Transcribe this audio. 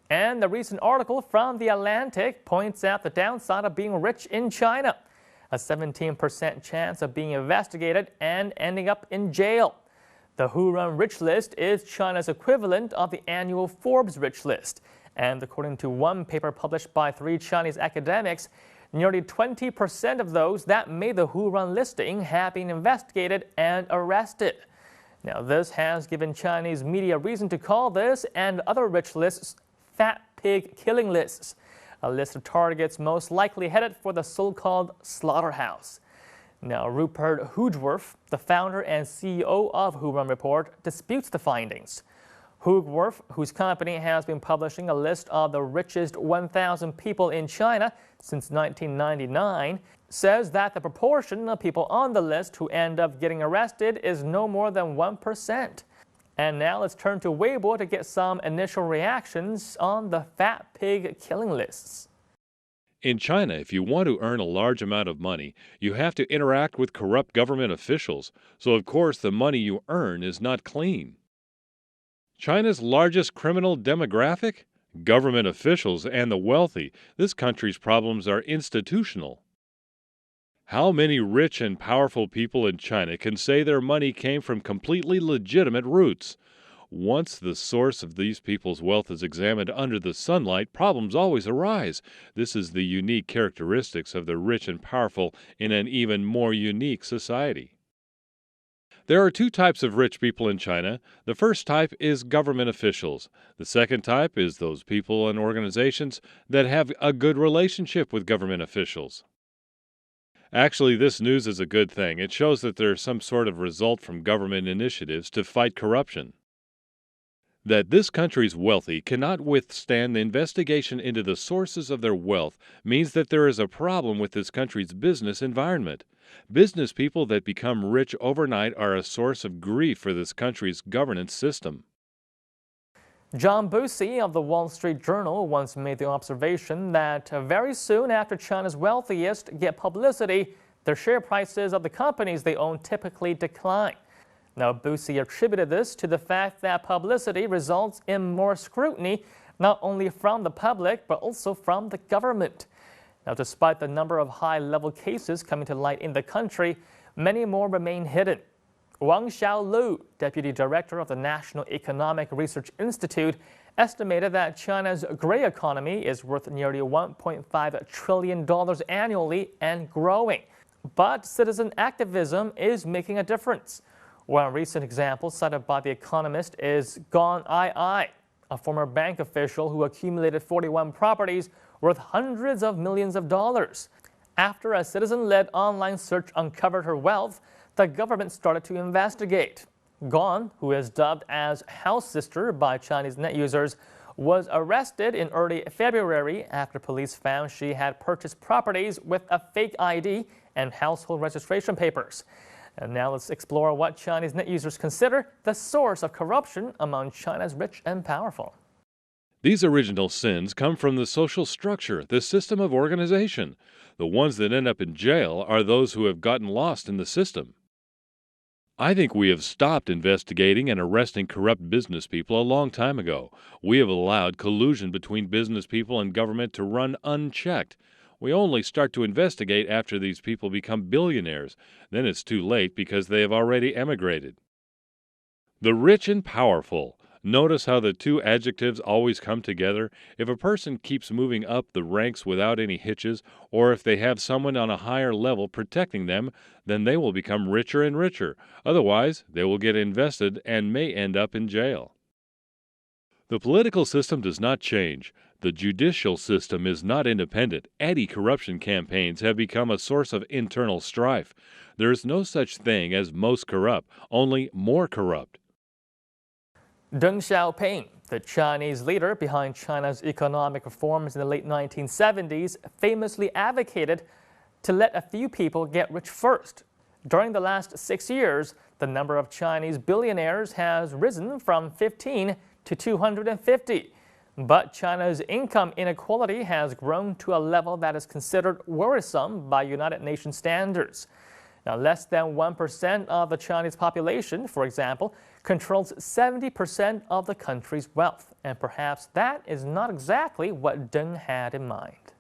And the recent article from The Atlantic points out the downside of being rich in China. A 17% chance of being investigated and ending up in jail. The Who-run Rich List is China's equivalent of the annual Forbes Rich List. And according to one paper published by 3 Chinese academics, nearly 20% of those that made the Who-run listing have been investigated and arrested. Now, this has given Chinese media reason to call this and other rich lists fat pig killing lists, a list of targets most likely headed for the so-called slaughterhouse. Now, Rupert Hoogworth, the founder and CEO of Who-run Report, disputes the findings. Hoogworth, whose company has been publishing a list of the richest 1,000 people in China since 1999, says that the proportion of people on the list who end up getting arrested is no more than 1%. And now let's turn to Weibo to get some initial reactions on the fat pig killing lists. In China, if you want to earn a large amount of money, you have to interact with corrupt government officials, so of course the money you earn is not clean. China's largest criminal demographic? Government officials and the wealthy. This country's problems are institutional. How many rich and powerful people in China can say their money came from completely legitimate roots? Once the source of these people's wealth is examined under the sunlight, problems always arise. This is the unique characteristics of the rich and powerful in an even more unique society. There are 2 types of rich people in China. The first type is government officials. The second type is those people and organizations that have a good relationship with government officials. Actually, this news is a good thing. It shows that there is some sort of result from government initiatives to fight corruption. That this country's wealthy cannot withstand the investigation into the sources of their wealth means that there is a problem with this country's business environment. Business people that become rich overnight are a source of grief for this country's governance system. John Busey of the Wall Street Journal once made the observation that very soon after China's wealthiest get publicity, their share prices of the companies they own typically decline. Now, Busey attributed this to the fact that publicity results in more scrutiny, not only from the public, but also from the government. Now, despite the number of high-level cases coming to light in the country, many more remain hidden. Wang Xiaolu, deputy director of the National Economic Research Institute, estimated that China's gray economy is worth nearly $1.5 trillion annually and growing. But citizen activism is making a difference. One recent example cited by The Economist is Gong Ai, a former bank official who accumulated 41 properties worth hundreds of millions of dollars. After a citizen-led online search uncovered her wealth, the government started to investigate. Gong, who is dubbed as House Sister by Chinese net users, was arrested in early February after police found she had purchased properties with a fake ID and household registration papers. And now let's explore what Chinese net users consider the source of corruption among China's rich and powerful. These original sins come from the social structure, the system of organization. The ones that end up in jail are those who have gotten lost in the system. I think we have stopped investigating and arresting corrupt business people a long time ago. We have allowed collusion between business people and government to run unchecked. We only start to investigate after these people become billionaires. Then it's too late because they have already emigrated. The rich and powerful. Notice how the 2 adjectives always come together. If a person keeps moving up the ranks without any hitches, or if they have someone on a higher level protecting them, then they will become richer and richer. Otherwise, they will get invested and may end up in jail. The political system does not change. The judicial system is not independent. Anti-corruption campaigns have become a source of internal strife. There is no such thing as most corrupt, only more corrupt. Deng Xiaoping, the Chinese leader behind China's economic reforms in the late 1970s, famously advocated to let a few people get rich first. During the last 6 years, the number of Chinese billionaires has risen from 15 to 250. But China's income inequality has grown to a level that is considered worrisome by United Nations standards. Now, less than 1% of the Chinese population, for example, controls 70% of the country's wealth, and perhaps that is not exactly what Deng had in mind.